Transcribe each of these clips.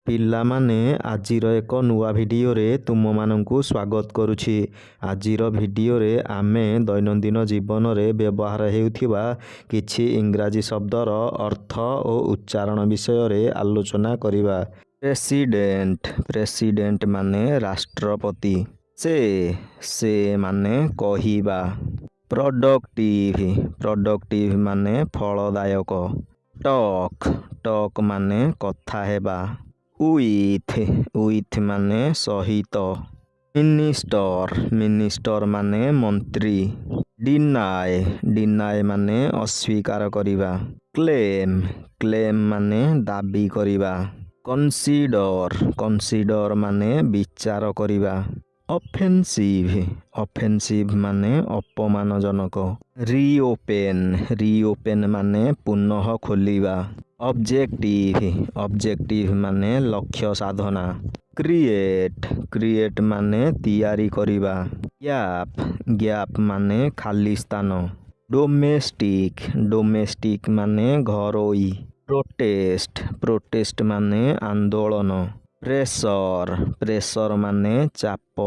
ପିଲାମାନେ ଆଜିର ଏକ ନୂଆ ଭିଡ଼ିଓରେ ତୁମମାନଙ୍କୁ ସ୍ୱାଗତ କରୁଛି। ଆଜିର ଭିଡ଼ିଓରେ ଆମେ ଦୈନନ୍ଦିନ ଜୀବନରେ ବ୍ୟବହାର ହେଉଥିବା କିଛି ଇଂରାଜୀ ଶବ୍ଦର ଅର୍ଥ ଓ ଉଚ୍ଚାରଣ ବିଷୟରେ ଆଲୋଚନା କରିବା। ପ୍ରେସିଡେଣ୍ଟ ମାନେ ରାଷ୍ଟ୍ରପତି। ସେ ମାନେ କହିବା। ପ୍ରଡକ୍ଟିଭ ମାନେ ଫଳଦାୟକ। ଟକ୍ ମାନେ କଥା ହେବା। ୱିଥ୍ ମାନେ ସହିତ। ମିନିଷ୍ଟର ମାନେ ମନ୍ତ୍ରୀ। ଡିନାଏ ମାନେ ଅସ୍ୱୀକାର କରିବା। କ୍ଲେମ୍ ମାନେ ଦାବି କରିବା। କନସିଡର ମାନେ ବିଚାର କରିବା। ଅଫେନ୍ସିଭ ମାନେ ଅପମାନଜନକ। ରିଓପେନ୍ ମାନେ ପୁନଃ ଖୋଲିବା। ଅବଜେକ୍ଟିଭ ମାନେ ଲକ୍ଷ୍ୟ ସାଧନା। କ୍ରିଏଟ୍ ମାନେ ତିଆରି କରିବା। ଗ୍ୟାପ୍ ମାନେ ଖାଲି ସ୍ଥାନ। ଡୋମେଷ୍ଟିକ୍ ମାନେ ଘରୋଇ। ପ୍ରୋଟେଷ୍ଟ ମାନେ ଆନ୍ଦୋଳନ। ପ୍ରେସର ମାନେ ଚାପ।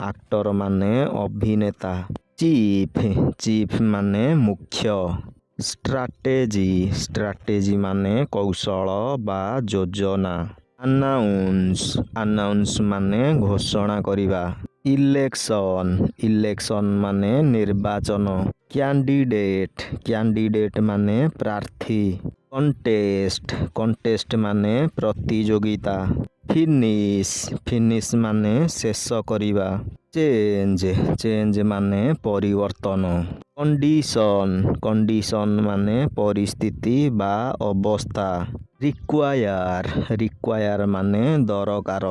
ଆକ୍ଟର ମାନେ ଅଭିନେତା। ଚିଫ୍ ମାନେ ମୁଖ୍ୟ। ଷ୍ଟ୍ରାଟେଜି ମାନେ କୌଶଳ ବା ଯୋଜନା। ଆନାଉନ୍ସ ମାନେ ଘୋଷଣା କରିବା। ଇଲେକ୍ସନ ମାନେ ନିର୍ବାଚନ। କ୍ୟାଣ୍ଡିଡେଟ୍ ମାନେ ପ୍ରାର୍ଥୀ। କଣ୍ଟେଷ୍ଟ ମାନେ ପ୍ରତିଯୋଗିତା। ଫିନିଶ୍ ମାନେ ଶେଷ କରିବା। ଚେଞ୍ଜ ମାନେ ପରିବର୍ତ୍ତନ। କଣ୍ଡିସନ ମାନେ ପରିସ୍ଥିତି ବା ଅବସ୍ଥା। ରିକ୍ୱାୟାର ମାନେ ଦରକାର।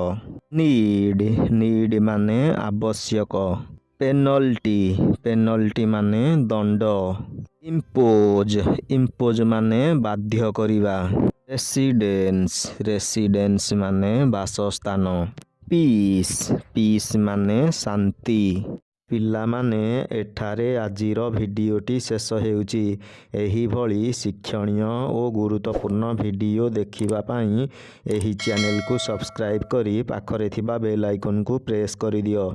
ନିଡ୍ ମାନେ ଆବଶ୍ୟକ। ପେନଲ୍ଟି ମାନେ ଦଣ୍ଡ। ଇମ୍ପୋଜ ମାନେ ବାଧ୍ୟ କରିବା। ରେସିଡେନ୍ସ ମାନେ ବାସସ୍ଥାନ। ପିସ୍ ମାନେ ଶାନ୍ତି। ପିଲାମାନେ, ଏଠାରେ ଆଜିର ଭିଡ଼ିଓଟି ଶେଷ ହେଉଛି। ଏହିଭଳି ଶିକ୍ଷଣୀୟ ଓ ଗୁରୁତ୍ୱପୂର୍ଣ୍ଣ ଭିଡ଼ିଓ ଦେଖିବା ପାଇଁ ଏହି ଚ୍ୟାନେଲକୁ ସବସ୍କ୍ରାଇବ୍ କରି ପାଖରେ ଥିବା ବେଲ୍ ଆଇକନକୁ ପ୍ରେସ୍ କରିଦିଅ।